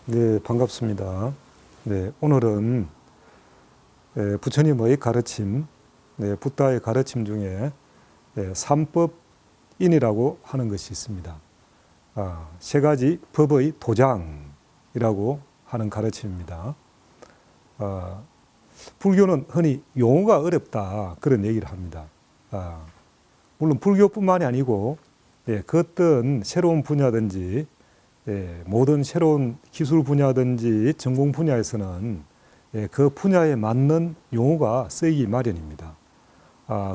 네, 반갑습니다. 네, 오늘은 부처님의 가르침, 붓다의 가르침 중에 삼법인이라고 하는 것이 있습니다. 세 가지 법의 도장이라고 하는 가르침입니다. 불교는 흔히 용어가 어렵다 그런 얘기를 합니다. 물론 불교뿐만이 아니고 그 어떤 새로운 분야든지 모든 새로운 기술 분야든지 전공 분야에서는 그 분야에 맞는 용어가 쓰이기 마련입니다.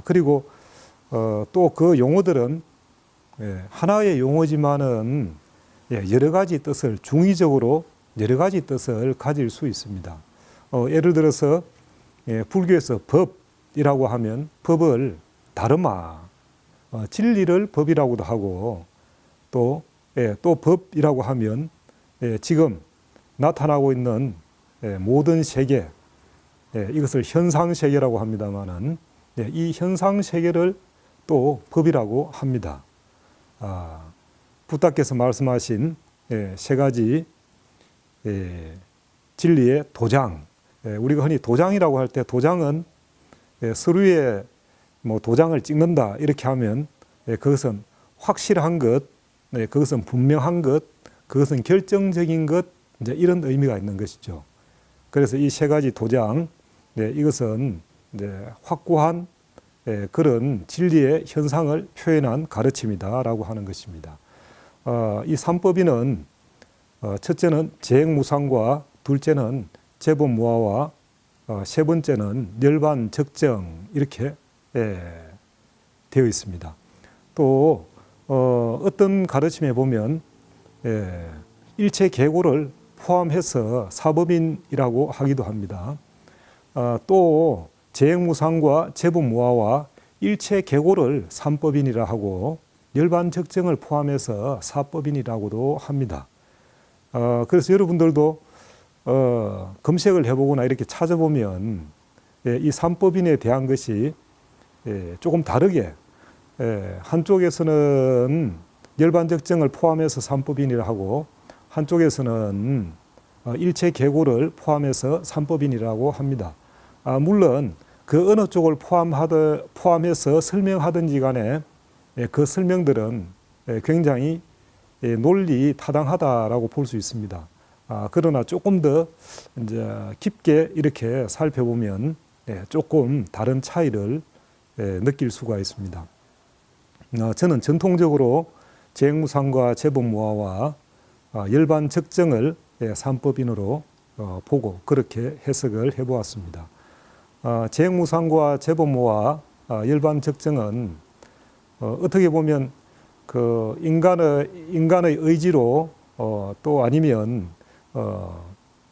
그리고 또 그 용어들은 하나의 용어지만은 여러 가지 뜻을 중의적으로 여러 가지 뜻을 가질 수 있습니다. 예를 들어서 불교에서 법이라고 하면 법을 다름아, 진리를 법이라고도 하고 또 법이라고 하면 지금 나타나고 있는 모든 세계, 이것을 현상세계라고 합니다마는 이 현상세계를 또 법이라고 합니다. 붓다께서 말씀하신 세 가지 진리의 도장, 우리가 흔히 도장이라고 할 때 도장은 서류에 뭐 도장을 찍는다 이렇게 하면 그것은 확실한 것, 그것은 분명한 것, 그것은 결정적인 것, 이제 이런 의미가 있는 것이죠. 그래서 이 세 가지 도장, 이것은 확고한 그런 진리의 현상을 표현한 가르침이다라고 하는 것입니다. 이 삼법인은 첫째는 재행무상과 둘째는 재범무화와 세 번째는 열반적정 이렇게 되어 있습니다. 또 어떤 가르침에 보면 일체계고를 포함해서 사법인이라고 하기도 합니다. 또 재행무상과 재범무화와 일체계고를 삼법인이라 하고 열반적정을 포함해서 사법인이라고도 합니다. 그래서 여러분들도 검색을 해보거나 이렇게 찾아보면 이 삼법인에 대한 것이 조금 다르게 한쪽에서는 열반적정을 포함해서 삼법인이라 하고 한쪽에서는 일체계고를 포함해서 삼법인이라고 합니다. 물론 그 어느 쪽을 포함해서 설명하든지 간에 그 설명들은 굉장히 논리 타당하다라고 볼 수 있습니다. 그러나 조금 더 이제 깊게 이렇게 살펴보면 조금 다른 차이를 느낄 수가 있습니다. 저는 전통적으로 재행무상과 재범무화와 열반적정을 삼법인으로 보고 그렇게 해석을 해보았습니다. 재행무상과 재범무화, 열반적정은 어떻게 보면 그 인간의 의지로 또 아니면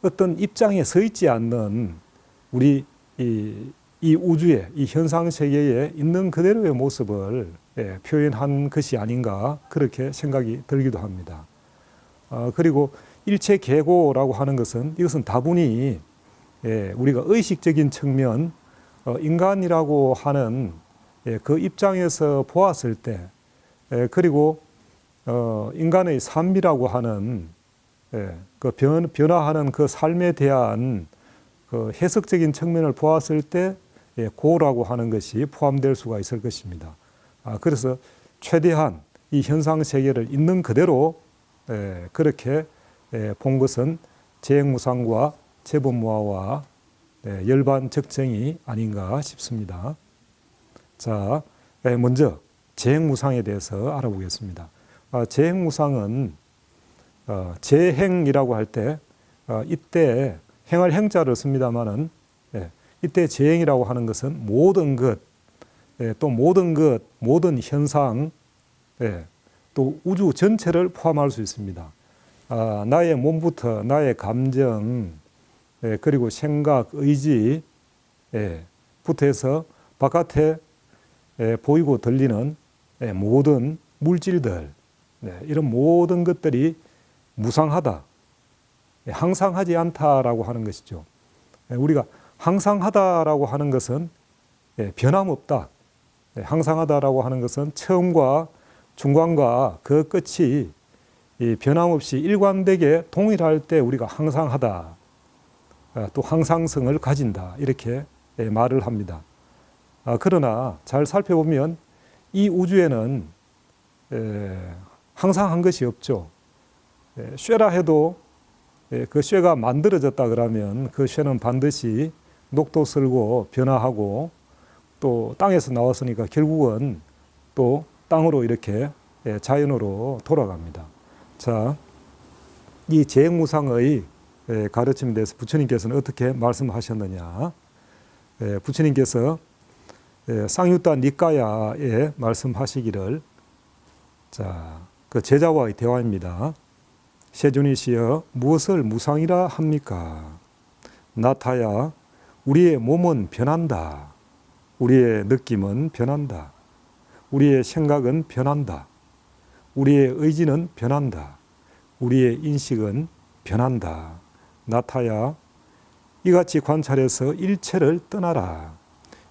어떤 입장에 서 있지 않는 우리 이 우주의 이 현상 세계에 있는 그대로의 모습을 표현한 것이 아닌가 그렇게 생각이 들기도 합니다. 그리고 일체계고라고 하는 것은 이것은 다분히 우리가 의식적인 측면, 인간이라고 하는 그 입장에서 보았을 때, 그리고 인간의 삶이라고 하는 그 변화하는 그 삶에 대한 그 해석적인 측면을 보았을 때 고라고 하는 것이 포함될 수가 있을 것입니다. 그래서 최대한 이 현상 세계를 있는 그대로 그렇게 본 것은 재행무상과 재범무화와 열반적정이 아닌가 싶습니다. 자, 먼저 재행무상에 대해서 알아보겠습니다. 재행무상은 재행이라고 할 때 이때 행할 행자를 씁니다마는 이때 재행이라고 하는 것은 모든 것, 또 모든 것, 모든 현상, 또 우주 전체를 포함할 수 있습니다. 나의 몸부터 나의 감정, 그리고 생각, 의지, 부터 해서 바깥에 보이고 들리는 모든 물질들, 이런 모든 것들이 무상하다, 항상 하지 않다라고 하는 것이죠. 우리가 항상 하다라고 하는 것은 변함없다. 항상 하다라고 하는 것은 처음과 중간과 그 끝이 이 변함없이 일관되게 동일할 때 우리가 항상하다, 또 항상성을 가진다 이렇게 말을 합니다. 그러나 잘 살펴보면 이 우주에는 항상한 것이 없죠. 쇠라 해도 그 쇠가 만들어졌다 그러면 그 쇠는 반드시 녹도설고 변화하고 또 땅에서 나왔으니까 결국은 또 땅으로 이렇게 자연으로 돌아갑니다. 자, 이 재행무상의 가르침에 대해서 부처님께서는 어떻게 말씀하셨느냐? 부처님께서 쌍유타 니까야에 말씀하시기를, 자, 그 제자와의 대화입니다. 세존이시여 무엇을 무상이라 합니까? 나타야 우리의 몸은 변한다. 우리의 느낌은 변한다. 우리의 생각은 변한다. 우리의 의지는 변한다. 우리의 인식은 변한다. 나타야 이같이 관찰해서 일체를 떠나라.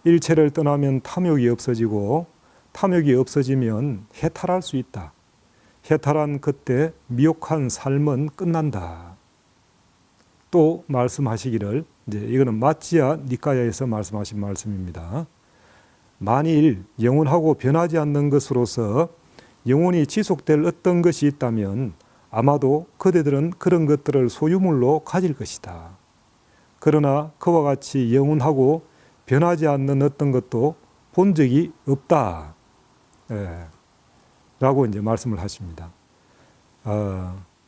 일체를 떠나면 탐욕이 없어지고 탐욕이 없어지면 해탈할 수 있다. 해탈한 그때 미혹한 삶은 끝난다. 또 말씀하시기를, 이제 이거는 마찌야 니까야에서 말씀하신 말씀입니다. 만일 영원하고 변하지 않는 것으로서 영원히 지속될 어떤 것이 있다면 아마도 그대들은 그런 것들을 소유물로 가질 것이다. 그러나 그와 같이 영원하고 변하지 않는 어떤 것도 본 적이 없다. 라고 이제 말씀을 하십니다.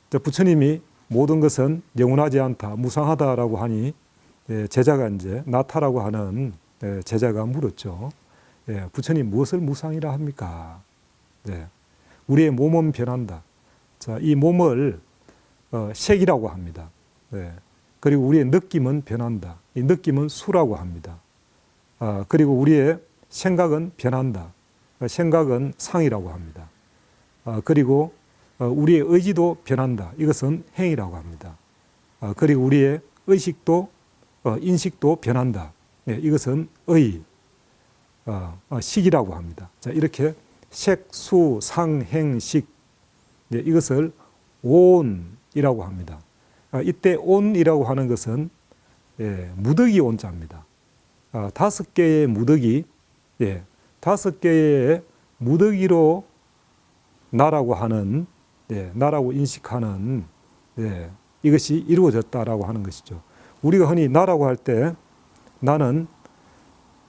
부처님이 모든 것은 영원하지 않다, 무상하다라고 하니 제자가 이제 나타라고 하는 제자가 물었죠. 부처님 무엇을 무상이라 합니까? 우리의 몸은 변한다. 자, 이 몸을 색이라고 합니다. 그리고 우리의 느낌은 변한다. 이 느낌은 수라고 합니다. 그리고 우리의 생각은 변한다. 생각은 상이라고 합니다. 그리고 우리의 의지도 변한다. 이것은 행이라고 합니다. 그리고 우리의 의식도 인식도 변한다. 이것은 의, 식이라고 합니다. 자, 이렇게 색, 수, 상, 행, 식, 이것을 온이라고 합니다. 이때 온이라고 하는 것은 무더기 온자입니다. 5개의 무더기, 5개의 무더기로 나라고 하는, 나라고 인식하는 이것이 이루어졌다라고 하는 것이죠. 우리가 흔히 나라고 할 때 나는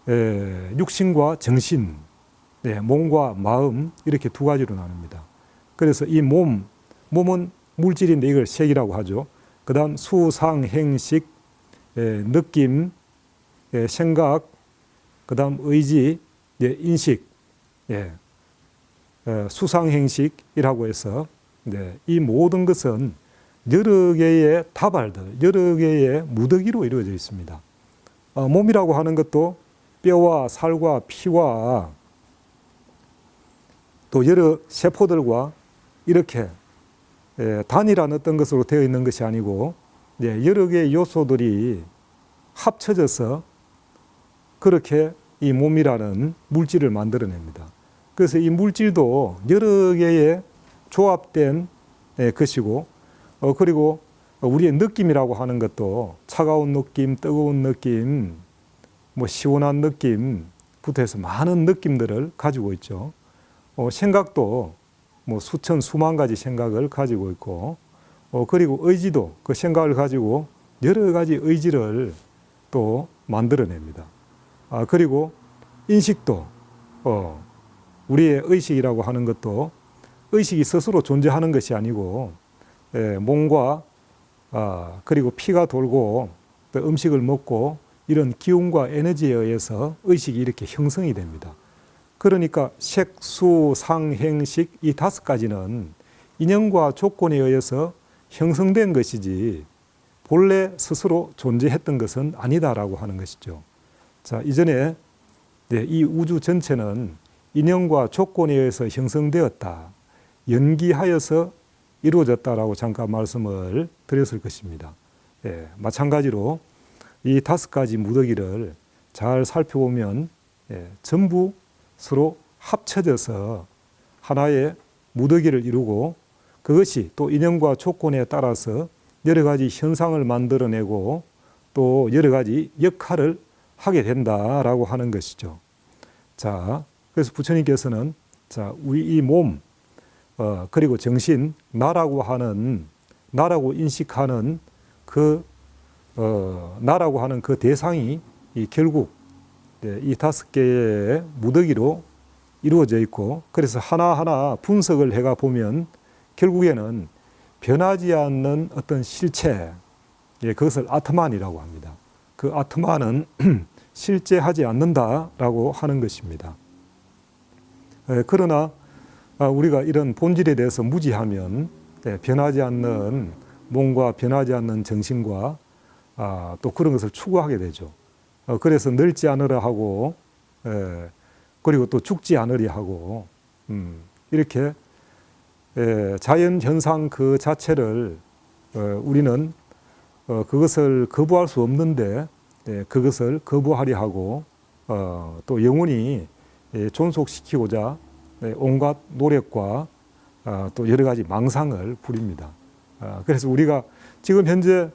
육신과 정신, 몸과 마음 이렇게 두 가지로 나눕니다. 그래서 이 몸은 물질인데 이걸 색이라고 하죠. 그 다음 수, 상, 행식, 느낌, 생각, 그 다음 의지, 인식, 수상행식이라고 해서 이 모든 것은 여러 개의 다발들, 여러 개의 무더기로 이루어져 있습니다. 몸이라고 하는 것도 뼈와 살과 피와 또 여러 세포들과 이렇게 단일한 어떤 것으로 되어 있는 것이 아니고 여러 개의 요소들이 합쳐져서 그렇게 이 몸이라는 물질을 만들어냅니다. 그래서 이 물질도 여러 개의 조합된 것이고 그리고 우리의 느낌이라고 하는 것도 차가운 느낌, 뜨거운 느낌, 뭐 시원한 느낌부터 해서 많은 느낌들을 가지고 있죠. 생각도 뭐 수천 수만 가지 생각을 가지고 있고 그리고 의지도 그 생각을 가지고 여러 가지 의지를 또 만들어냅니다. 그리고 인식도 우리의 의식이라고 하는 것도 의식이 스스로 존재하는 것이 아니고 몸과 그리고 피가 돌고 또 음식을 먹고 이런 기운과 에너지에 의해서 의식이 이렇게 형성이 됩니다. 그러니까 색, 수, 상, 행, 식 이 5가지는 인연과 조건에 의해서 형성된 것이지 본래 스스로 존재했던 것은 아니다라고 하는 것이죠. 자, 이전에 이 우주 전체는 인연과 조건에 의해서 형성되었다, 연기하여서 이루어졌다라고 잠깐 말씀을 드렸을 것입니다. 마찬가지로 이 5가지 무더기를 잘 살펴보면 전부 서로 합쳐져서 하나의 무더기를 이루고 그것이 또 인연과 조건에 따라서 여러 가지 현상을 만들어내고 또 여러 가지 역할을 하게 된다라고 하는 것이죠. 자, 그래서 부처님께서는 자, 우리 이 몸, 그리고 정신, 나라고 인식하는 나라고 하는 그 대상이 결국 이 5개의 무더기로 이루어져 있고, 그래서 하나하나 분석을 해가 보면 결국에는 변하지 않는 어떤 실체, 그것을 아트만이라고 합니다. 그 아트만은 실제하지 않는다라고 하는 것입니다. 그러나 우리가 이런 본질에 대해서 무지하면 변하지 않는 몸과 변하지 않는 정신과 또 그런 것을 추구하게 되죠. 그래서 늙지 않으라 하고 그리고 또 죽지 않으려 하고 이렇게 자연 현상 그 자체를 우리는 그것을 거부할 수 없는데 그것을 거부하려 하고 또 영원히 존속시키고자 온갖 노력과 또 여러 가지 망상을 부립니다. 그래서 우리가 지금 현재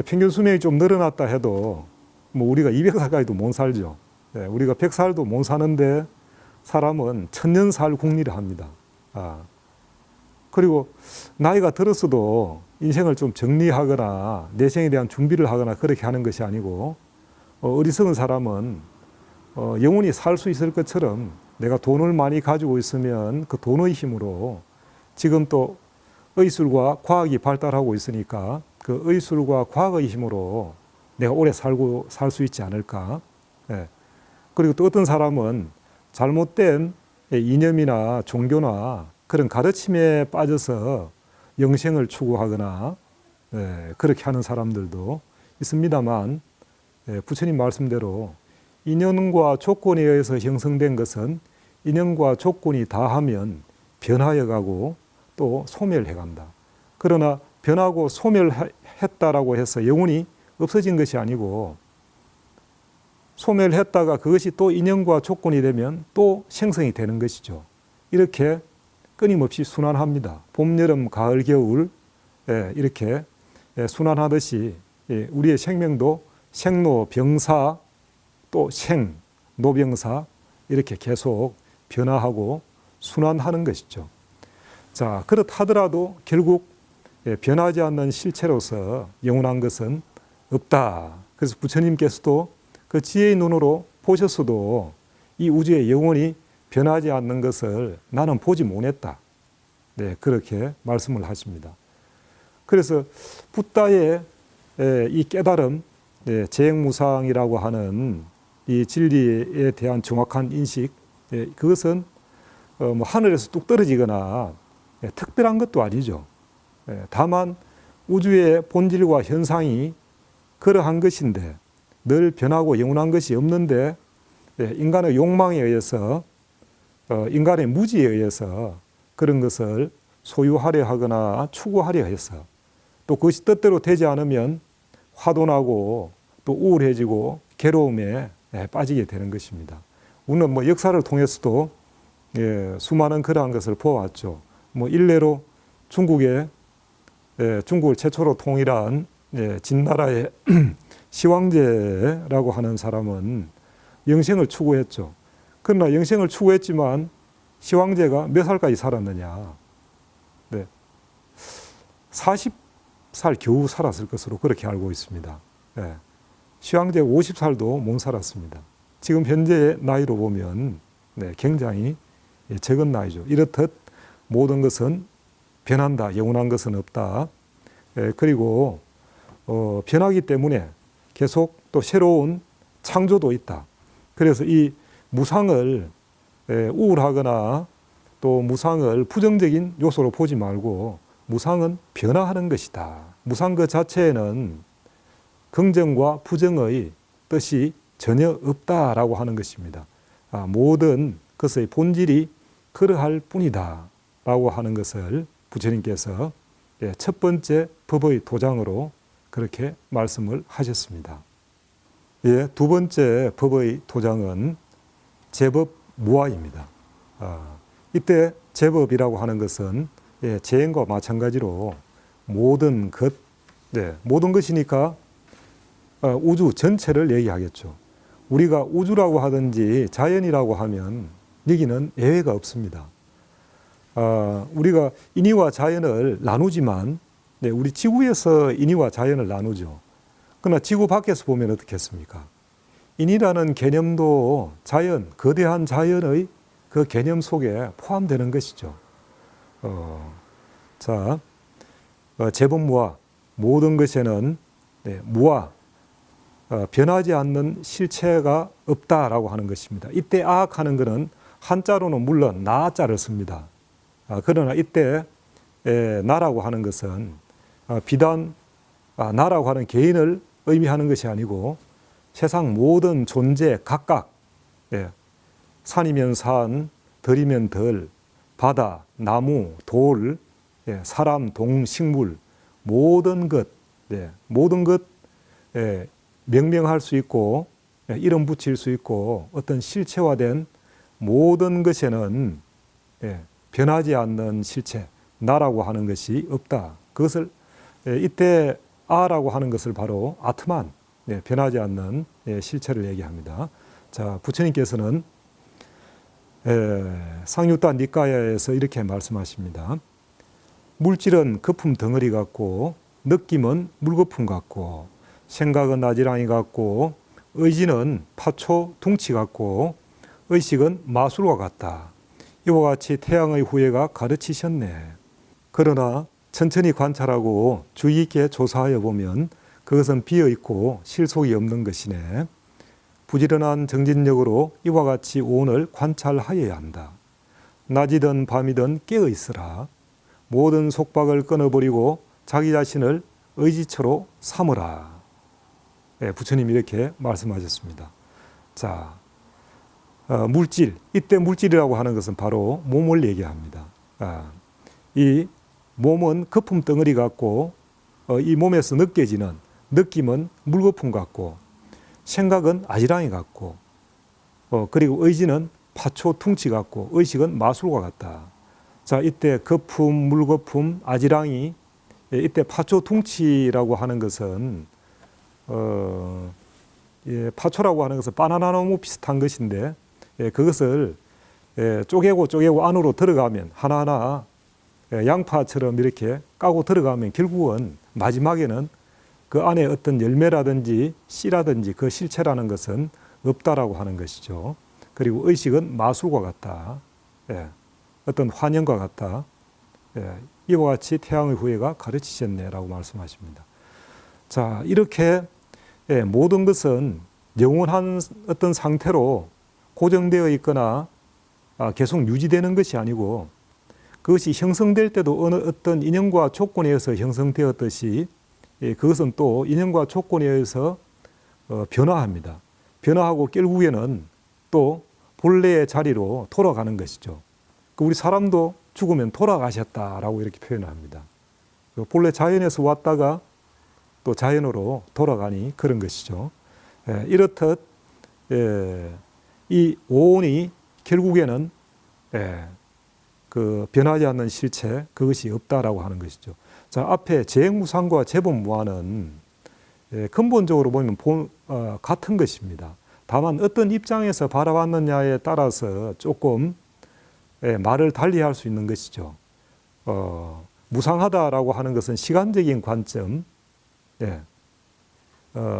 평균 수명이 좀 늘어났다 해도 뭐 우리가 200살까지도 못 살죠. 우리가 100살도 못 사는데 사람은 1000년 살 궁리를 합니다. 그리고 나이가 들었어도 인생을 좀 정리하거나 내생에 대한 준비를 하거나 그렇게 하는 것이 아니고 어리석은 사람은 영원히 살 수 있을 것처럼 내가 돈을 많이 가지고 있으면 그 돈의 힘으로 지금 또 의술과 과학이 발달하고 있으니까 그 의술과 과학의 힘으로 내가 오래 살 수 있지 않을까. 그리고 또 어떤 사람은 잘못된 이념이나 종교나 그런 가르침에 빠져서 영생을 추구하거나 그렇게 하는 사람들도 있습니다만 부처님 말씀대로 인연과 조건에 의해서 형성된 것은 인연과 조건이 다하면 변하여 가고 또 소멸해 간다. 그러나 변하고 소멸했다라고 해서 영원히 없어진 것이 아니고 소멸했다가 그것이 또 인연과 조건이 되면 또 생성이 되는 것이죠. 이렇게 끊임없이 순환합니다. 봄, 여름, 가을, 겨울 이렇게 순환하듯이 우리의 생명도 생로, 병사, 또 생, 노병사 이렇게 계속 변화하고 순환하는 것이죠. 자, 그렇다더라도 결국 변하지 않는 실체로서 영원한 것은 없다. 그래서 부처님께서도 그 지혜의 눈으로 보셨어도 이 우주의 영원히 변하지 않는 것을 나는 보지 못했다. 그렇게 말씀을 하십니다. 그래서 붓다의 이 깨달음, 재행무상이라고 하는 이 진리에 대한 정확한 인식, 그것은 뭐 하늘에서 뚝 떨어지거나 특별한 것도 아니죠. 다만 우주의 본질과 현상이 그러한 것인데 늘 변하고 영원한 것이 없는데 인간의 욕망에 의해서 인간의 무지에 의해서 그런 것을 소유하려 하거나 추구하려 해서 또 그것이 뜻대로 되지 않으면 화도 나고 또 우울해지고 괴로움에 빠지게 되는 것입니다. 우리는 뭐 역사를 통해서도 수많은 그러한 것을 보아왔죠. 뭐 일례로 중국을 최초로 통일한 진나라의 시황제라고 하는 사람은 영생을 추구했죠. 그러나 영생을 추구했지만 시황제가 몇 살까지 살았느냐? 40살 겨우 살았을 것으로 그렇게 알고 있습니다. 시황제 50살도 못 살았습니다. 지금 현재의 나이로 보면 굉장히 적은 나이죠. 이렇듯 모든 것은 변한다. 영원한 것은 없다. 그리고 변하기 때문에 계속 또 새로운 창조도 있다. 그래서 이 무상을 우울하거나 또 무상을 부정적인 요소로 보지 말고 무상은 변화하는 것이다. 무상 그 자체에는 긍정과 부정의 뜻이 전혀 없다라고 하는 것입니다. 모든 것의 본질이 그러할 뿐이다 라고 하는 것을 부처님께서 첫 번째 법의 도장으로 그렇게 말씀을 하셨습니다. 두 번째 법의 도장은 제법 무아입니다. 이때 제법이라고 하는 것은 예, 재행과 마찬가지로 모든 것, 네, 모든 것이니까 우주 전체를 얘기하겠죠. 우리가 우주라고 하든지 자연이라고 하면 여기는 예외가 없습니다. 우리가 인위와 자연을 나누지만 네, 우리 지구에서 인위와 자연을 나누죠. 그러나 지구 밖에서 보면 어떻겠습니까? 인이라는 개념도 자연, 거대한 자연의 그 개념 속에 포함되는 것이죠. 자, 재본무화, 모든 것에는 네, 무화, 변하지 않는 실체가 없다라고 하는 것입니다. 이때 아학하는 것은 한자로는 물론 나자를 씁니다. 그러나 이때 나라고 하는 것은 비단 나라고 하는 개인을 의미하는 것이 아니고 세상 모든 존재 각각, 산이면 산, 들이면 들, 바다, 나무, 돌, 사람, 동, 식물, 모든 것, 모든 것 명명할 수 있고 이름 붙일 수 있고 어떤 실체화된 모든 것에는 변하지 않는 실체, 나라고 하는 것이 없다. 그것을 이때 아라고 하는 것을 바로 아트만, 변하지 않는 실체를 얘기합니다. 자, 부처님께서는 상유타 니까야에서 이렇게 말씀하십니다. 물질은 거품 덩어리 같고 느낌은 물거품 같고 생각은 아지랑이 같고 의지는 파초 둥치 같고 의식은 마술과 같다. 이와 같이 태양의 후예가 가르치셨네. 그러나 천천히 관찰하고 주의 있게 조사하여 보면 그것은 비어있고 실속이 없는 것이네. 부지런한 정진력으로 이와 같이 오온을 관찰하여야 한다. 낮이든 밤이든 깨어있으라. 모든 속박을 끊어버리고 자기 자신을 의지처로 삼으라. 부처님이 이렇게 말씀하셨습니다. 자, 물질, 이때 물질이라고 하는 것은 바로 몸을 얘기합니다. 이 몸은 거품 덩어리 같고 이 몸에서 느껴지는 느낌은 물거품 같고 생각은 아지랑이 같고 그리고 의지는 파초 퉁치 같고 의식은 마술과 같다. 자, 이때 거품, 물거품, 아지랑이, 이때 파초 퉁치라고 하는 것은 파초라고 하는 것은 바나나 나무 비슷한 것인데 그것을 쪼개고 안으로 들어가면 하나하나 양파처럼 이렇게 까고 들어가면 결국은 마지막에는 그 안에 어떤 열매라든지 씨라든지 그 실체라는 것은 없다라고 하는 것이죠. 그리고 의식은 마술과 같다. 어떤 환영과 같다. 이와 같이 태양의 후예가 가르치셨네라고 말씀하십니다. 자, 이렇게 모든 것은 영원한 어떤 상태로 고정되어 있거나 계속 유지되는 것이 아니고 그것이 형성될 때도 어떤 인연과 조건에 의해서 형성되었듯이 그것은 또 인연과 조건에 의해서 변화합니다. 변화하고 결국에는 또 본래의 자리로 돌아가는 것이죠. 우리 사람도 죽으면 돌아가셨다라고 이렇게 표현을 합니다. 본래 자연에서 왔다가 또 자연으로 돌아가니 그런 것이죠. 이렇듯 이 오온이 결국에는 그 변하지 않는 실체 그것이 없다라고 하는 것이죠. 자, 앞에 재행무상과 재본무화는 근본적으로 보면 같은 것입니다. 다만 어떤 입장에서 바라봤느냐에 따라서 조금 말을 달리할 수 있는 것이죠. 무상하다라고 하는 것은 시간적인 관점,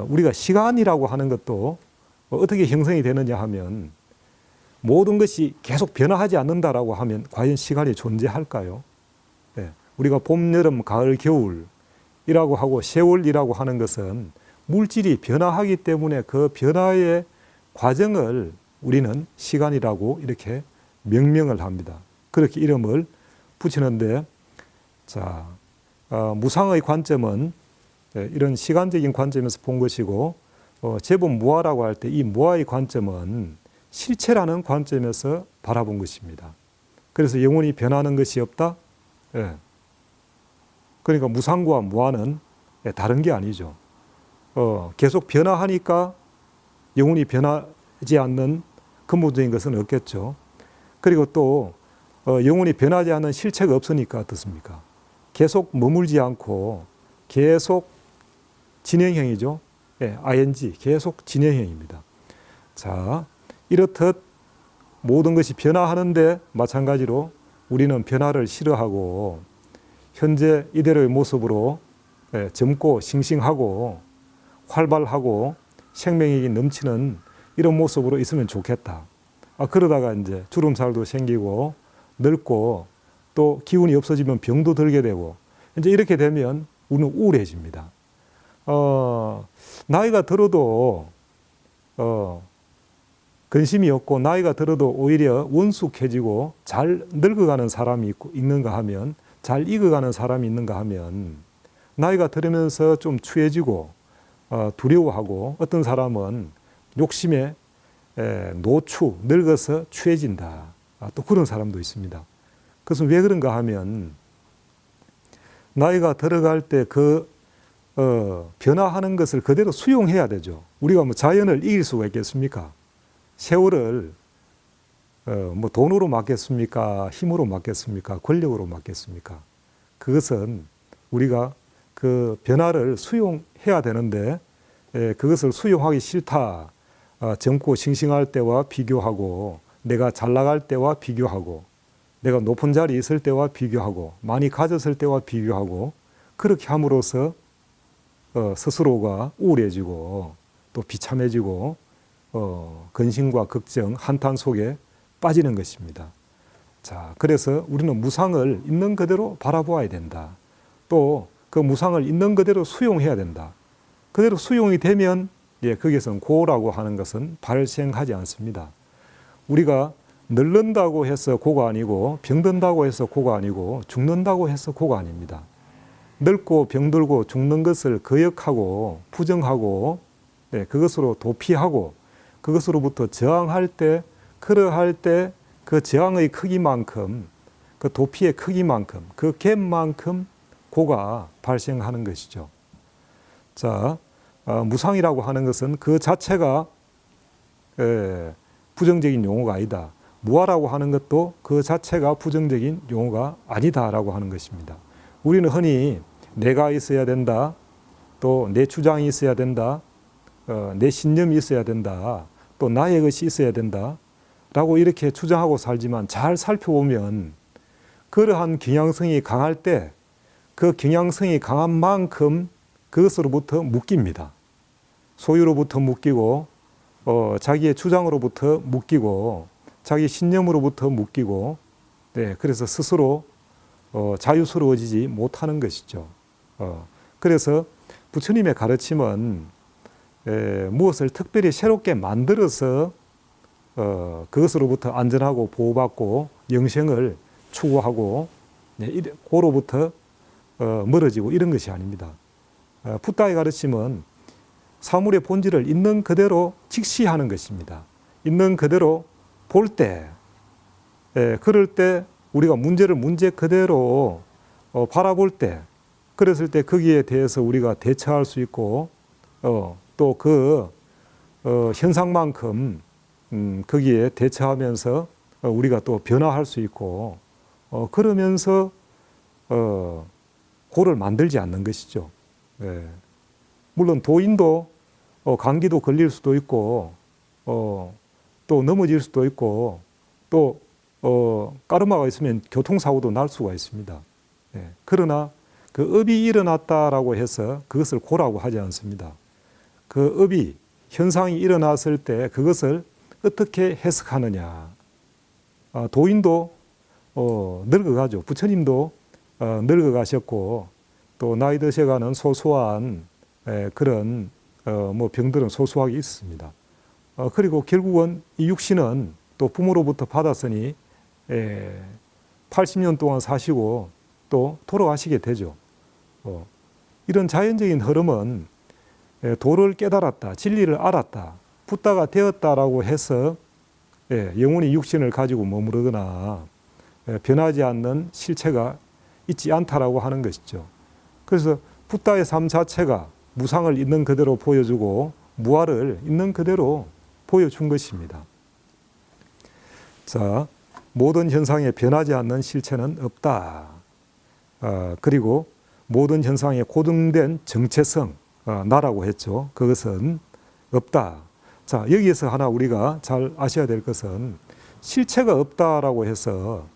우리가 시간이라고 하는 것도 어떻게 형성이 되느냐 하면 모든 것이 계속 변화하지 않는다라고 하면 과연 시간이 존재할까요? 우리가 봄, 여름, 가을, 겨울이라고 하고 세월이라고 하는 것은 물질이 변화하기 때문에 그 변화의 과정을 우리는 시간이라고 이렇게 명명을 합니다. 그렇게 이름을 붙이는데, 자, 무상의 관점은 이런 시간적인 관점에서 본 것이고, 재본무화라고 할 때 이 무화의 관점은 실체라는 관점에서 바라본 것입니다. 그래서 영원히 변하는 것이 없다? 그러니까 무상과 무화는 다른 게 아니죠. 계속 변화하니까 영원히 변하지 않는 근본적인 것은 없겠죠. 그리고 또 영원히 변하지 않는 실체가 없으니까 어떻습니까? 계속 머물지 않고 계속 진행형이죠. 예, ing, 계속 진행형입니다. 자, 이렇듯 모든 것이 변화하는데 마찬가지로 우리는 변화를 싫어하고 현재 이대로의 모습으로 젊고 싱싱하고 활발하고 생명력이 넘치는 이런 모습으로 있으면 좋겠다. 그러다가 이제 주름살도 생기고 늙고 또 기운이 없어지면 병도 들게 되고 이제 이렇게 되면 우리는 우울해집니다. 나이가 들어도 근심이 없고 나이가 들어도 오히려 원숙해지고 잘 늙어가는 사람이 있는가 하면 잘 익어가는 사람이 있는가 하면 나이가 들으면서 좀 추해지고 두려워하고 어떤 사람은 욕심에 노추, 늙어서 추해진다. 또 그런 사람도 있습니다. 그것은 왜 그런가 하면 나이가 들어갈 때 변화하는 것을 그대로 수용해야 되죠. 우리가 뭐 자연을 이길 수가 있겠습니까? 세월을 뭐 돈으로 막겠습니까? 힘으로 막겠습니까? 권력으로 막겠습니까? 그것은 우리가 그 변화를 수용해야 되는데 그것을 수용하기 싫다. 젊고 싱싱할 때와 비교하고 내가 잘 나갈 때와 비교하고 내가 높은 자리에 있을 때와 비교하고 많이 가졌을 때와 비교하고 그렇게 함으로써 스스로가 우울해지고 또 비참해지고 근심과 걱정, 한탄 속에 빠지는 것입니다. 자, 그래서 우리는 무상을 있는 그대로 바라보아야 된다. 또 그 무상을 있는 그대로 수용해야 된다. 그대로 수용이 되면 거기에서는 고라고 하는 것은 발생하지 않습니다. 우리가 늙는다고 해서 고가 아니고 병든다고 해서 고가 아니고 죽는다고 해서 고가 아닙니다. 늙고 병들고 죽는 것을 거역하고 부정하고 그것으로 도피하고 그것으로부터 저항할 때 그러할 때 그 저항의 크기만큼 그 도피의 크기만큼 그 갭만큼 고가 발생하는 것이죠. 자, 무상이라고 하는 것은 그 자체가 부정적인 용어가 아니다. 무아라고 하는 것도 그 자체가 부정적인 용어가 아니다라고 하는 것입니다. 우리는 흔히 내가 있어야 된다. 또 내 주장이 있어야 된다. 내 신념이 있어야 된다. 또 나의 것이 있어야 된다. 라고 이렇게 주장하고 살지만 잘 살펴보면 그러한 경향성이 강할 때 그 경향성이 강한 만큼 그것으로부터 묶입니다. 소유로부터 묶이고 자기의 주장으로부터 묶이고 자기 신념으로부터 묶이고 그래서 스스로 자유스러워지지 못하는 것이죠. 그래서 부처님의 가르침은 무엇을 특별히 새롭게 만들어서 그것으로부터 안전하고 보호받고 영생을 추구하고 고로부터 멀어지고 이런 것이 아닙니다. 붓다의 가르침은 사물의 본질을 있는 그대로 직시하는 것입니다. 있는 그대로 볼 때, 그럴 때 우리가 문제를 문제 그대로 바라볼 때, 그랬을 때 거기에 대해서 우리가 대처할 수 있고 또 그 현상만큼 거기에 대처하면서 우리가 또 변화할 수 있고 그러면서 고를 만들지 않는 것이죠. 물론 도인도 감기도 걸릴 수도 있고 또 넘어질 수도 있고 또 까르마가 있으면 교통사고도 날 수가 있습니다. 그러나 그 업이 일어났다라고 해서 그것을 고라고 하지 않습니다. 그 업이 현상이 일어났을 때 그것을 어떻게 해석하느냐. 도인도 늙어가죠. 부처님도 늙어가셨고 또 나이 드셔가는 소소한 그런 뭐 병들은 소소하게 있습니다. 그리고 결국은 이 육신은 또 부모로부터 받았으니 80년 동안 사시고 또 돌아가시게 되죠. 이런 자연적인 흐름은 도를 깨달았다, 진리를 알았다, 붓다가 되었다라고 해서 영원히 육신을 가지고 머무르거나 변하지 않는 실체가 있지 않다라고 하는 것이죠. 그래서 붓다의 삶 자체가 무상을 있는 그대로 보여주고 무아를 있는 그대로 보여준 것입니다. 자, 모든 현상에 변하지 않는 실체는 없다. 그리고 모든 현상에 고정된 정체성, 나라고 했죠. 그것은 없다. 자, 여기에서 하나 우리가 잘 아셔야 될 것은 실체가 없다라고 해서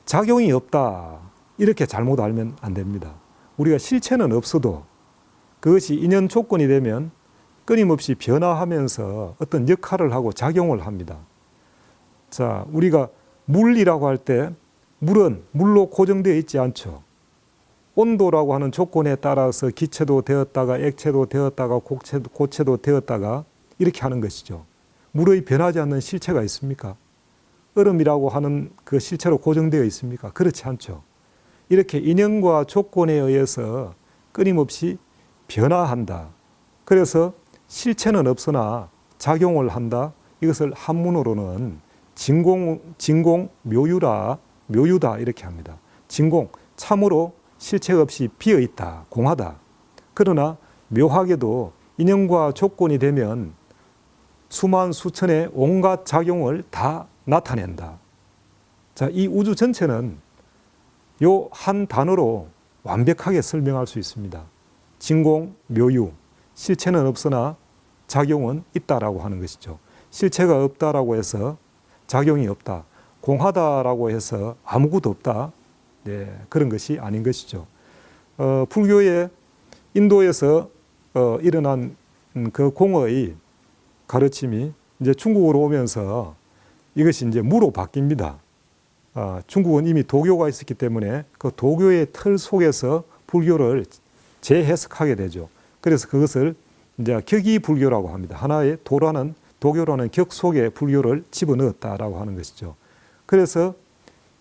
작용이 없다. 이렇게 잘못 알면 안 됩니다. 우리가 실체는 없어도 그것이 인연 조건이 되면 끊임없이 변화하면서 어떤 역할을 하고 작용을 합니다. 자, 우리가 물이라고 할 때 물은 물로 고정되어 있지 않죠. 온도라고 하는 조건에 따라서 기체도 되었다가 액체도 되었다가 고체도 되었다가 이렇게 하는 것이죠. 물의 변하지 않는 실체가 있습니까? 얼음이라고 하는 그 실체로 고정되어 있습니까? 그렇지 않죠. 이렇게 인연과 조건에 의해서 끊임없이 변화한다. 그래서 실체는 없으나 작용을 한다. 이것을 한문으로는 묘유다 이렇게 합니다. 진공, 참으로 실체 없이 비어 있다, 공하다. 그러나 묘하게도 인연과 조건이 되면 수만 수천의 온갖 작용을 다 나타낸다. 자, 이 우주 전체는 요 한 단어로 완벽하게 설명할 수 있습니다. 진공, 묘유, 실체는 없으나 작용은 있다라고 하는 것이죠. 실체가 없다라고 해서 작용이 없다. 공하다라고 해서 아무것도 없다. 네, 그런 것이 아닌 것이죠. 불교의 인도에서 일어난 그 공의 가르침이 이제 중국으로 오면서 이것이 이제 무로 바뀝니다. 중국은 이미 도교가 있었기 때문에 그 도교의 틀 속에서 불교를 재해석하게 되죠. 그래서 그것을 이제 격의불교라고 합니다. 하나의 도교라는 격 속에 불교를 집어넣었다라고 하는 것이죠. 그래서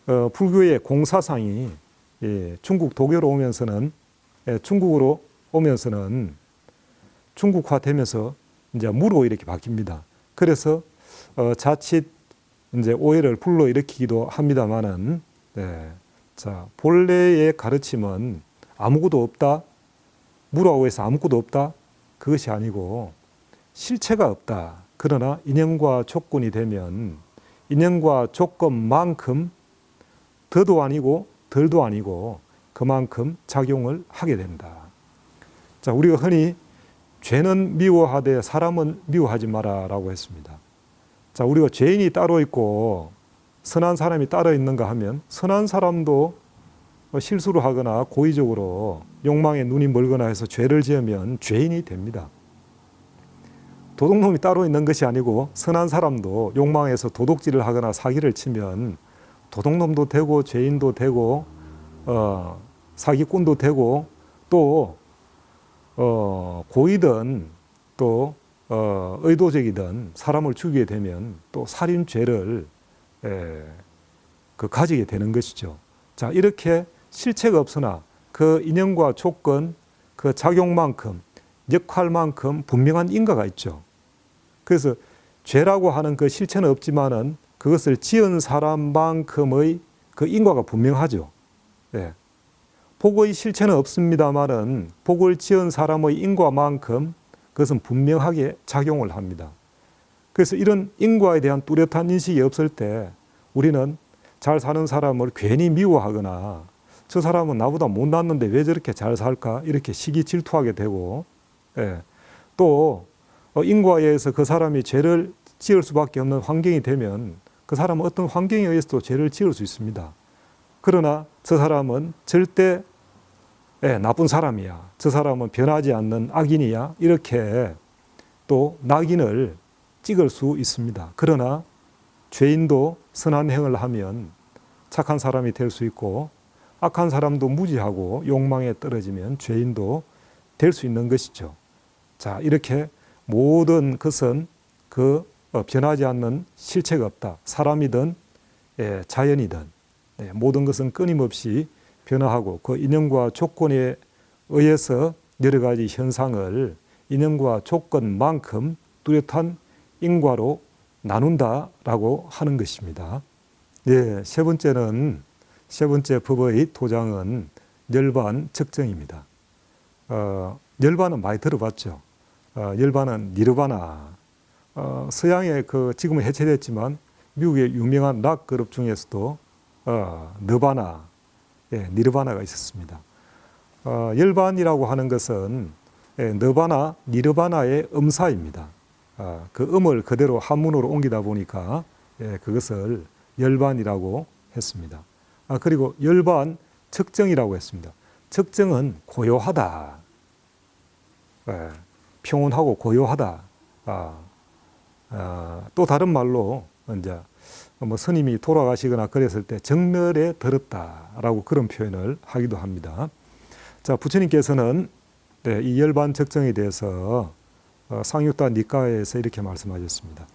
불교의 공사상이 중국 도교로 오면서는 중국으로 오면서는 중국화되면서 이제 무로 이렇게 바뀝니다. 그래서 자칫 이제 오해를 불러일으키기도 합니다만은, 자, 본래의 가르침은 아무것도 없다, 무라고 해서 아무것도 없다, 그것이 아니고 실체가 없다. 그러나 인연과 조건이 되면 인연과 조건만큼 더도 아니고 덜도 아니고 그만큼 작용을 하게 된다. 자, 우리가 흔히 죄는 미워하되 사람은 미워하지 마라라고 했습니다. 자, 우리가 죄인이 따로 있고 선한 사람이 따로 있는가 하면 선한 사람도 실수를 하거나 고의적으로 욕망에 눈이 멀거나 해서 죄를 지으면 죄인이 됩니다. 도둑놈이 따로 있는 것이 아니고 선한 사람도 욕망에서 도둑질을 하거나 사기를 치면 도둑놈도 되고 죄인도 되고 사기꾼도 되고 또 고의든 또 의도적이든 사람을 죽이게 되면 또 살인죄를 가지게 되는 것이죠. 자, 이렇게 실체가 없으나 그 인연과 조건, 그 작용만큼, 역할만큼 분명한 인과가 있죠. 그래서 죄라고 하는 그 실체는 없지만은 그것을 지은 사람만큼의 그 인과가 분명하죠. 복의 실체는 없습니다만은 복을 지은 사람의 인과만큼 그것은 분명하게 작용을 합니다. 그래서 이런 인과에 대한 뚜렷한 인식이 없을 때 우리는 잘 사는 사람을 괜히 미워하거나 저 사람은 나보다 못났는데 왜 저렇게 잘 살까 이렇게 시기 질투하게 되고, 또 인과에 의해서 그 사람이 죄를 지을 수밖에 없는 환경이 되면 그 사람은 어떤 환경에 의해서도 죄를 지을 수 있습니다. 그러나 저 사람은 절대 나쁜 사람이야, 저 사람은 변하지 않는 악인이야, 이렇게 또 낙인을 찍을 수 있습니다. 그러나 죄인도 선한 행을 하면 착한 사람이 될 수 있고 악한 사람도 무지하고 욕망에 떨어지면 죄인도 될 수 있는 것이죠. 자, 이렇게 모든 것은 그 변하지 않는 실체가 없다. 사람이든 자연이든 모든 것은 끊임없이 변화하고 그 인연과 조건에 의해서 여러 가지 현상을 인연과 조건만큼 뚜렷한 인과로 나눈다라고 하는 것입니다. 세 번째 법의 도장은 열반 측정입니다. 열반은 많이 들어봤죠. 열반은 니르바나. 서양의 지금은 해체됐지만 미국의 유명한 락 그룹 중에서도 너바나, 니르바나가 있었습니다. 열반이라고 하는 것은 너바나, 니르바나의 음사입니다. 그 음을 그대로 한문으로 옮기다 보니까 그것을 열반이라고 했습니다. 그리고 열반 척정이라고 했습니다. 척정은 고요하다, 평온하고 고요하다. 또 다른 말로 이제 뭐 스님이 돌아가시거나 그랬을 때 정멸에 들었다라고 그런 표현을 하기도 합니다. 자, 부처님께서는 이 열반 적정에 대해서 상유타 니카에서 이렇게 말씀하셨습니다.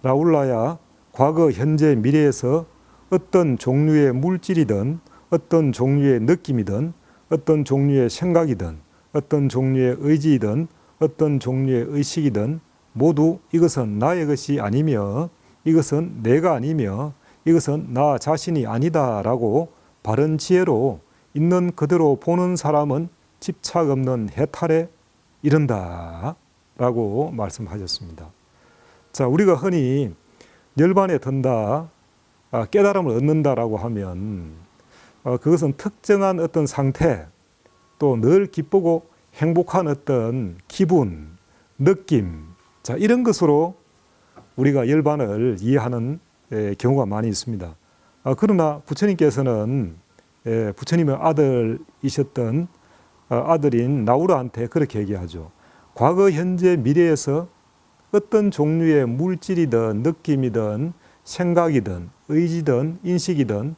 라울라야, 과거, 현재, 미래에서 어떤 종류의 물질이든 어떤 종류의 느낌이든 어떤 종류의 생각이든 어떤 종류의 의지이든 어떤 종류의 의식이든 모두 이것은 나의 것이 아니며 이것은 내가 아니며 이것은 나 자신이 아니다라고 바른 지혜로 있는 그대로 보는 사람은 집착 없는 해탈에 이른다라고 말씀하셨습니다. 자, 우리가 흔히 열반에 든다, 깨달음을 얻는다라고 하면 그것은 특정한 어떤 상태, 또 늘 기쁘고 행복한 어떤 기분, 느낌, 자, 이런 것으로 우리가 열반을 이해하는 경우가 많이 있습니다. 그러나 부처님께서는 부처님의 아들이셨던 아들인 나우라한테 그렇게 얘기하죠. 과거, 현재, 미래에서 어떤 종류의 물질이든 느낌이든 생각이든 의지든 인식이든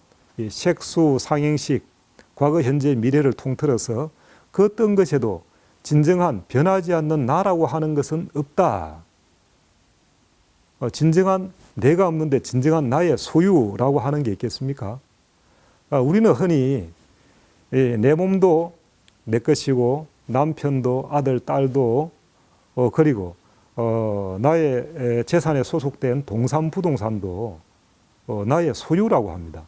색수, 상행식, 과거, 현재, 미래를 통틀어서 그 어떤 것에도 진정한 변하지 않는 나라고 하는 것은 없다. 진정한 내가 없는데 진정한 나의 소유라고 하는 게 있겠습니까? 우리는 흔히 내 몸도 내 것이고 남편도 아들, 딸도 그리고 나의 재산에 소속된 동산, 부동산도 나의 소유라고 합니다.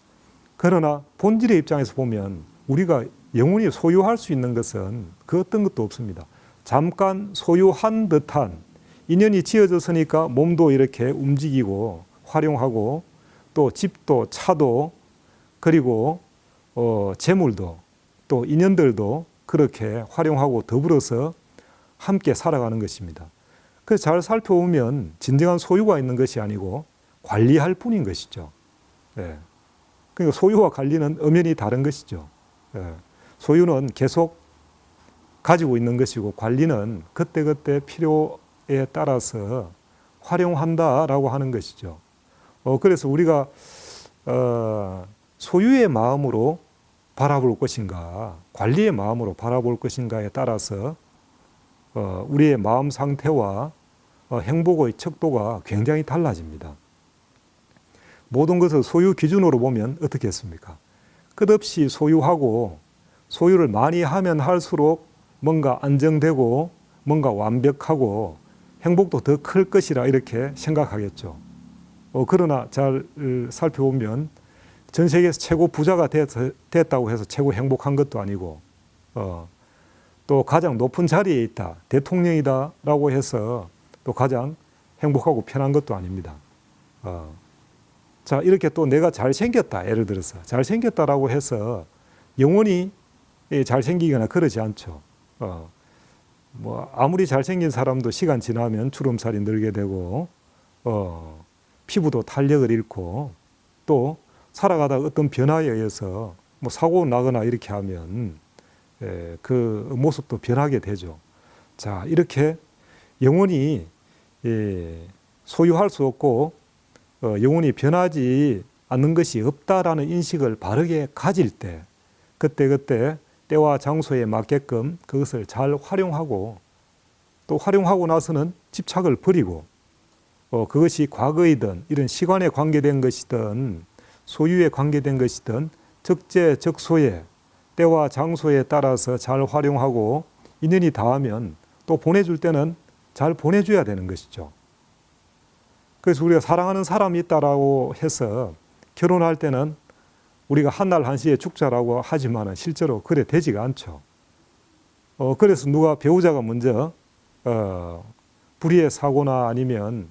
그러나 본질의 입장에서 보면 우리가 영원히 소유할 수 있는 것은 그 어떤 것도 없습니다. 잠깐 소유한 듯한 인연이 지어졌으니까 몸도 이렇게 움직이고 활용하고 또 집도 차도 그리고 재물도 또 인연들도 그렇게 활용하고 더불어서 함께 살아가는 것입니다. 그래서 잘 살펴보면 진정한 소유가 있는 것이 아니고 관리할 뿐인 것이죠. 그러니까 소유와 관리는 엄연히 다른 것이죠. 소유는 계속 가지고 있는 것이고 관리는 그때그때 필요에 따라서 활용한다라고 하는 것이죠. 그래서 우리가 소유의 마음으로 바라볼 것인가 관리의 마음으로 바라볼 것인가에 따라서 우리의 마음 상태와 행복의 척도가 굉장히 달라집니다. 모든 것을 소유 기준으로 보면 어떻게 했습니까? 끝없이 소유하고 소유를 많이 하면 할수록 뭔가 안정되고 뭔가 완벽하고 행복도 더 클 것이라 이렇게 생각하겠죠. 그러나 잘 살펴보면 전 세계에서 최고 부자가 됐다고 해서 최고 행복한 것도 아니고 또 가장 높은 자리에 있다, 대통령이다라고 해서 또 가장 행복하고 편한 것도 아닙니다. 자, 이렇게 또 내가 잘생겼다, 예를 들어서 잘생겼다라고 해서 영원히 잘생기거나 그러지 않죠. 뭐 아무리 잘생긴 사람도 시간 지나면 주름살이 늘게 되고 피부도 탄력을 잃고 또 살아가다가 어떤 변화에 의해서 뭐 사고 나거나 이렇게 하면 그 모습도 변하게 되죠. 자, 이렇게 영원히 소유할 수 없고 영원히 변하지 않는 것이 없다라는 인식을 바르게 가질 때 그때 때와 장소에 맞게끔 그것을 잘 활용하고 또 활용하고 나서는 집착을 버리고 그것이 과거이든 이런 시간에 관계된 것이든 소유에 관계된 것이든 적재적소에 때와 장소에 따라서 잘 활용하고 인연이 닿으면 또 보내줄 때는 잘 보내줘야 되는 것이죠. 그래서 우리가 사랑하는 사람이 있다라고 해서 결혼할 때는 우리가 한날 한시에 죽자라고 하지만 실제로 그래 되지가 않죠. 그래서 누가 배우자가 먼저 불의의 사고나 아니면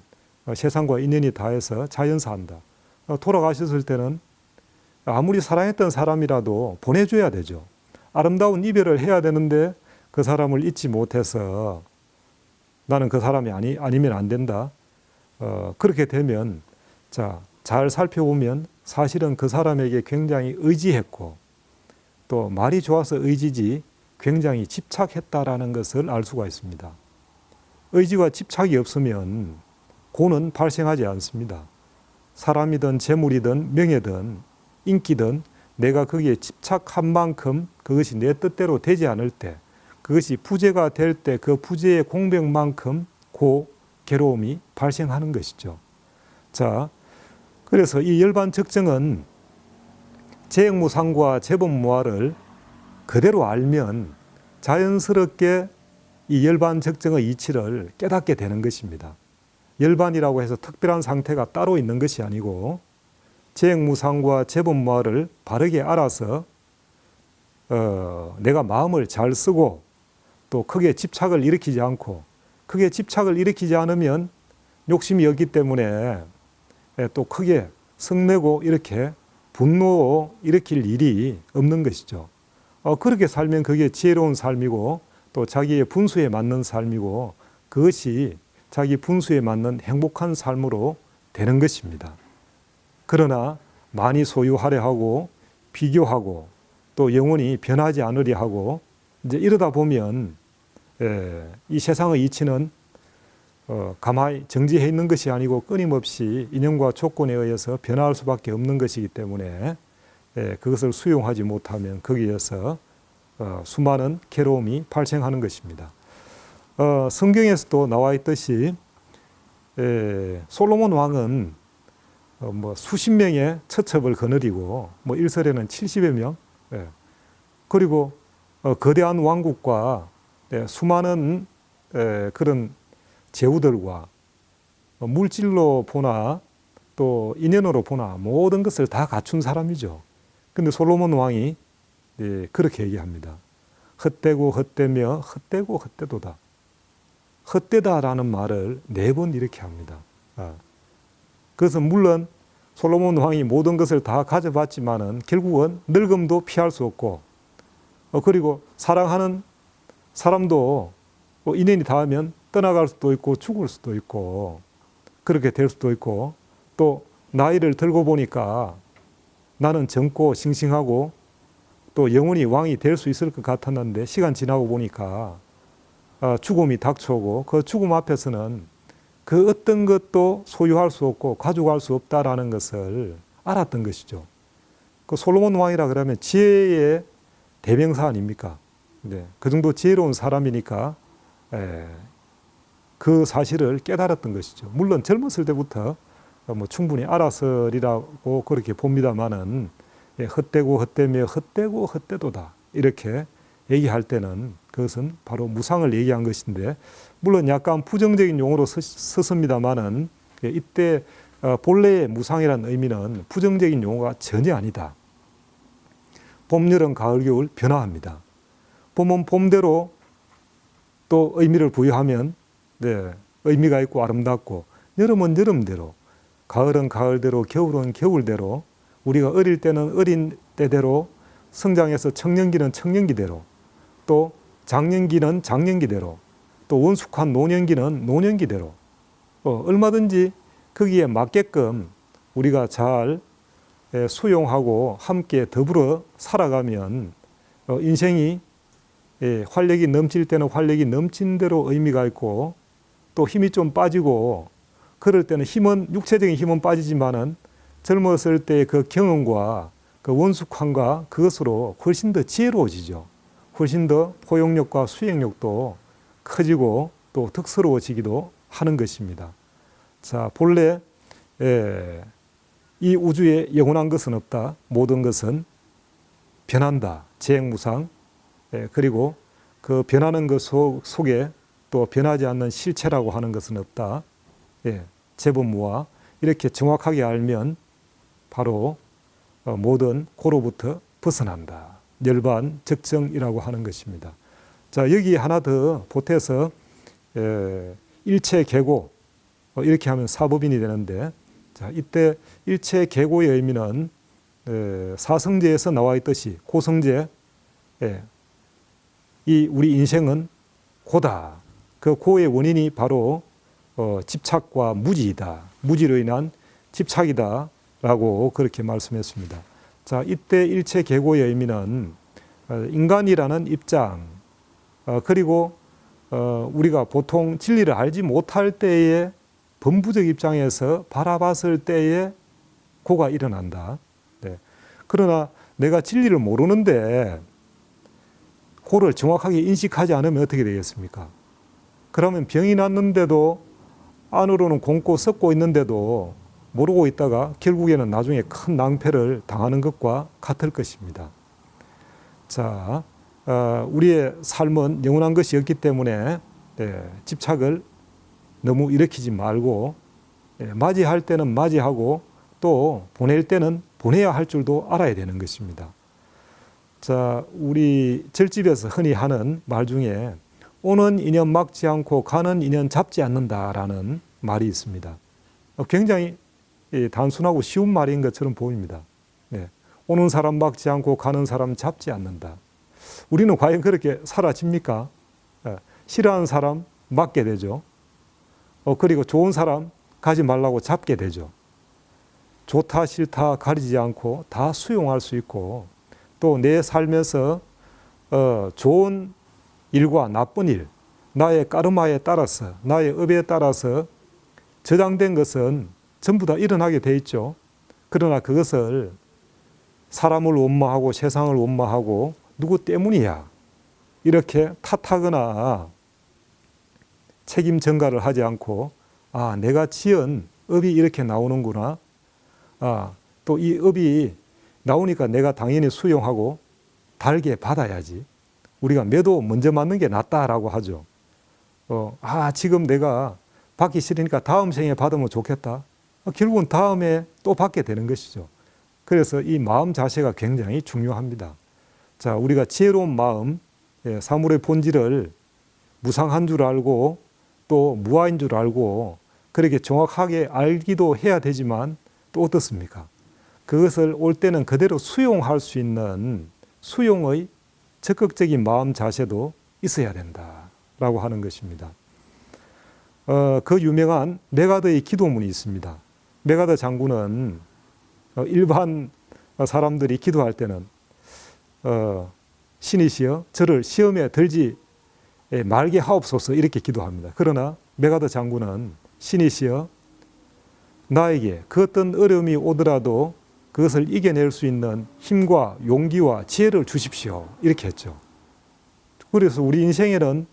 세상과 인연이 닿아서 자연사한다. 돌아가셨을 때는 아무리 사랑했던 사람이라도 보내줘야 되죠. 아름다운 이별을 해야 되는데 그 사람을 잊지 못해서 나는 그 사람이 아니면 안 된다. 그렇게 되면 잘 살펴보면 사실은 그 사람에게 굉장히 의지했고 또 말이 좋아서 의지지 굉장히 집착했다라는 것을 알 수가 있습니다. 의지와 집착이 없으면 고는 발생하지 않습니다. 사람이든 재물이든 명예든 인기든 내가 거기에 집착한 만큼 그것이 내 뜻대로 되지 않을 때, 그것이 부재가 될 때 그 부재의 공백만큼 고 괴로움이 발생하는 것이죠. 자, 그래서 이 열반적정은 재행무상과 재범무화를 그대로 알면 자연스럽게 이 열반적정의 이치를 깨닫게 되는 것입니다. 열반이라고 해서 특별한 상태가 따로 있는 것이 아니고 재행무상과 재범무화를 바르게 알아서 내가 마음을 잘 쓰고 또 크게 집착을 일으키지 않고, 크게 집착을 일으키지 않으면 욕심이 없기 때문에 또 크게 성내고 이렇게 분노 일으킬 일이 없는 것이죠. 그렇게 살면 그게 지혜로운 삶이고 또 자기의 분수에 맞는 삶이고 그것이 자기 분수에 맞는 행복한 삶으로 되는 것입니다. 그러나 많이 소유하려 하고 비교하고 또 영원히 변하지 않으려 하고 이제 이러다 보면 이 세상의 이치는 가만히 정지해 있는 것이 아니고 끊임없이 인연과 조건에 의해서 변화할 수밖에 없는 것이기 때문에 그것을 수용하지 못하면 거기에서 수많은 괴로움이 발생하는 것입니다. 성경에서도 나와 있듯이 솔로몬 왕은 수십 명의 처첩을 거느리고 1설에는 70여 명, 그리고 거대한 왕국과 수많은 그런 제후들과 물질로 보나 또 인연으로 보나 모든 것을 다 갖춘 사람이죠. 근데 솔로몬 왕이 그렇게 얘기합니다. 헛되고 헛되며 헛되고 헛되도다. 헛되다라는 말을 4번 이렇게 합니다. 그래서 물론 솔로몬 왕이 모든 것을 다 가져봤지만은 결국은 늙음도 피할 수 없고 그리고 사랑하는 사람도 인연이 닿으면 떠나갈 수도 있고 죽을 수도 있고 그렇게 될 수도 있고 또 나이를 들고 보니까 나는 젊고 싱싱하고 또 영원히 왕이 될 수 있을 것 같았는데 시간 지나고 보니까 죽음이 닥쳐오고 그 죽음 앞에서는 그 어떤 것도 소유할 수 없고 가져갈 수 없다라는 것을 알았던 것이죠. 그 솔로몬 왕이라 그러면 지혜의 대명사 아닙니까? 그 정도 지혜로운 사람이니까 그 사실을 깨달았던 것이죠. 물론 젊었을 때부터 충분히 알았으리라고 그렇게 봅니다만은 헛되고 헛되며 헛되고 헛되도다 이렇게 얘기할 때는 그것은 바로 무상을 얘기한 것인데 물론 약간 부정적인 용어로 썼습니다만은 이때 본래의 무상이라는 의미는 부정적인 용어가 전혀 아니다. 봄, 여름, 가을, 겨울 변화합니다. 봄은 봄대로 또 의미를 부여하면 의미가 있고 아름답고 여름은 여름대로 가을은 가을대로 겨울은 겨울대로 우리가 어릴 때는 어린 때대로 성장해서 청년기는 청년기대로 또 장년기는 장년기대로 또 원숙한 노년기는 노년기대로 얼마든지 거기에 맞게끔 우리가 잘 수용하고 함께 더불어 살아가면 인생이 활력이 넘칠 때는 활력이 넘친 대로 의미가 있고 또 힘이 좀 빠지고 그럴 때는 힘은 육체적인 힘은 빠지지만은 젊었을 때의 그 경험과 그 원숙함과 그것으로 훨씬 더 지혜로워지죠. 훨씬 더 포용력과 수행력도 커지고 또 덕스러워지기도 하는 것입니다. 자, 본래 이 우주에 영원한 것은 없다. 모든 것은 변한다. 재행무상. 그리고 그 변하는 것 속에 또 변하지 않는 실체라고 하는 것은 없다. 재범무화. 이렇게 정확하게 알면 바로 모든 고로부터 벗어난다. 열반적정이라고 하는 것입니다. 자, 여기 하나 더 보태서 일체계고 이렇게 하면 사법인이 되는데 자, 이때 일체 계고의 의미는 사성제에서 나와 있듯이 고성제, 이 우리 인생은 고다. 그 고의 원인이 바로 집착과 무지이다. 무지로 인한 집착이다. 라고 그렇게 말씀했습니다. 자, 이때 일체 계고의 의미는 인간이라는 입장, 그리고 우리가 보통 진리를 알지 못할 때에 범부적 입장에서 바라봤을 때에 고가 일어난다. 네. 그러나 내가 진리를 모르는데 고를 정확하게 인식하지 않으면 어떻게 되겠습니까? 그러면 병이 났는데도 안으로는 곪고 썩고 있는데도 모르고 있다가 결국에는 나중에 큰 낭패를 당하는 것과 같을 것입니다. 자, 우리의 삶은 영원한 것이 없기 때문에 집착을 너무 일으키지 말고 맞이할 때는 맞이하고 또 보낼 때는 보내야 할 줄도 알아야 되는 것입니다. 자, 우리 절집에서 흔히 하는 말 중에 오는 인연 막지 않고 가는 인연 잡지 않는다라는 말이 있습니다. 굉장히 단순하고 쉬운 말인 것처럼 보입니다. 오는 사람 막지 않고 가는 사람 잡지 않는다. 우리는 과연 그렇게 사라집니까? 싫어하는 사람 막게 되죠. 그리고 좋은 사람 가지 말라고 잡게 되죠. 좋다 싫다 가리지 않고 다 수용할 수 있고 또 내 삶에서 좋은 일과 나쁜 일, 나의 까르마에 따라서 나의 업에 따라서 저장된 것은 전부 다 일어나게 돼 있죠. 그러나 그것을 사람을 원망하고 세상을 원망하고 누구 때문이야 이렇게 탓하거나 책임 전가를 하지 않고 내가 지은 업이 이렇게 나오는구나. 또 이 업이 나오니까 내가 당연히 수용하고 달게 받아야지. 우리가 매도 먼저 맞는 게 낫다라고 하죠. 지금 내가 받기 싫으니까 다음 생에 받으면 좋겠다. 결국은 다음에 또 받게 되는 것이죠. 그래서 이 마음 자세가 굉장히 중요합니다. 자, 우리가 지혜로운 마음, 사물의 본질을 무상한 줄 알고 또 무아인 줄 알고 그렇게 정확하게 알기도 해야 되지만 또 어떻습니까? 그것을 올 때는 그대로 수용할 수 있는 수용의 적극적인 마음 자세도 있어야 된다라고 하는 것입니다. 그 유명한 메가더의 기도문이 있습니다. 메가더 장군은 일반 사람들이 기도할 때는 신이시여 저를 시험에 들지 말게 하옵소서 이렇게 기도합니다. 그러나 메가더 장군은 신이시여 나에게 그 어떤 어려움이 오더라도 그것을 이겨낼 수 있는 힘과 용기와 지혜를 주십시오 이렇게 했죠. 그래서 우리 인생에는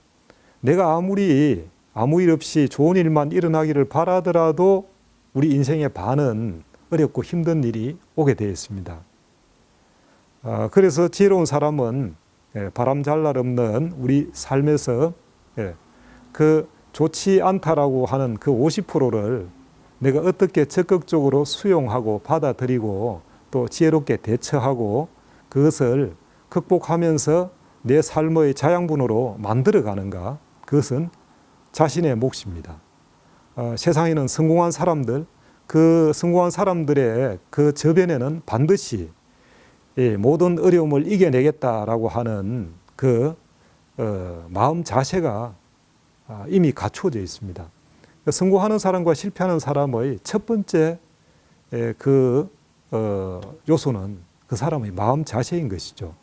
내가 아무리 아무 일 없이 좋은 일만 일어나기를 바라더라도 우리 인생의 반은 어렵고 힘든 일이 오게 되어 있습니다. 그래서 지혜로운 사람은 바람잘 날 없는 우리 삶에서 그 좋지 않다라고 하는 그 50%를 내가 어떻게 적극적으로 수용하고 받아들이고 또 지혜롭게 대처하고 그것을 극복하면서 내 삶의 자양분으로 만들어가는가, 그것은 자신의 몫입니다. 세상에는 성공한 사람들, 그 성공한 사람들의 그 저변에는 반드시 모든 어려움을 이겨내겠다라고 하는 그 마음 자세가 이미 갖추어져 있습니다. 성공하는 사람과 실패하는 사람의 첫 번째 그 요소는 그 사람의 마음 자세인 것이죠.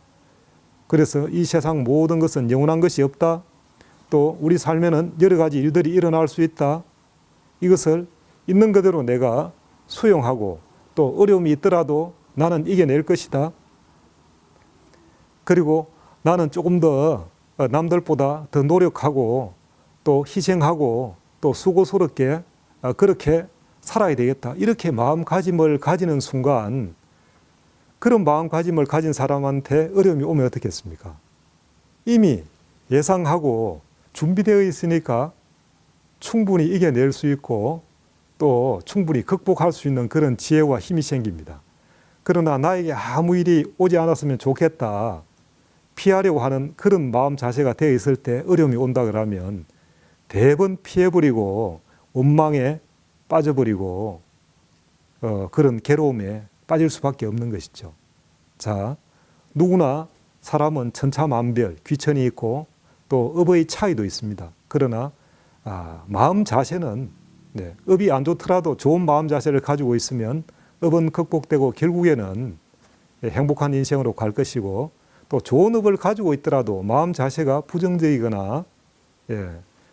그래서 이 세상 모든 것은 영원한 것이 없다. 또 우리 삶에는 여러 가지 일들이 일어날 수 있다. 이것을 있는 그대로 내가 수용하고 또 어려움이 있더라도 나는 이겨낼 것이다. 그리고 나는 조금 더 남들보다 더 노력하고 또 희생하고 또 수고스럽게 그렇게 살아야 되겠다. 이렇게 마음가짐을 가지는 순간 그런 마음가짐을 가진 사람한테 어려움이 오면 어떻겠습니까? 이미 예상하고 준비되어 있으니까 충분히 이겨낼 수 있고 또 충분히 극복할 수 있는 그런 지혜와 힘이 생깁니다. 그러나 나에게 아무 일이 오지 않았으면 좋겠다. 피하려고 하는 그런 마음 자세가 되어 있을 때 어려움이 온다 그러면 대번 피해버리고 원망에 빠져버리고 그런 괴로움에 빠질 수밖에 없는 것이죠. 자, 누구나 사람은 천차만별, 귀천이 있고 또 업의 차이도 있습니다. 그러나 마음 자세는 업이 안 좋더라도 좋은 마음 자세를 가지고 있으면 업은 극복되고 결국에는 행복한 인생으로 갈 것이고, 또 좋은 업을 가지고 있더라도 마음 자세가 부정적이거나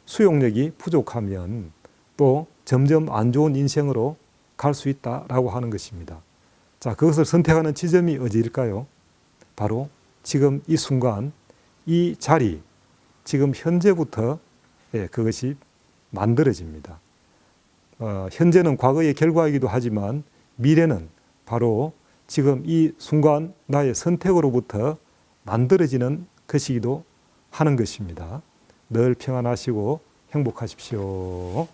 수용력이 부족하면 또 점점 안 좋은 인생으로 갈 수 있다라고 하는 것입니다. 자, 그것을 선택하는 지점이 어디일까요? 바로 지금 이 순간, 이 자리, 지금 현재부터 그것이 만들어집니다. 현재는 과거의 결과이기도 하지만 미래는 바로 지금 이 순간 나의 선택으로부터 만들어지는 것이기도 하는 것입니다. 늘 평안하시고 행복하십시오.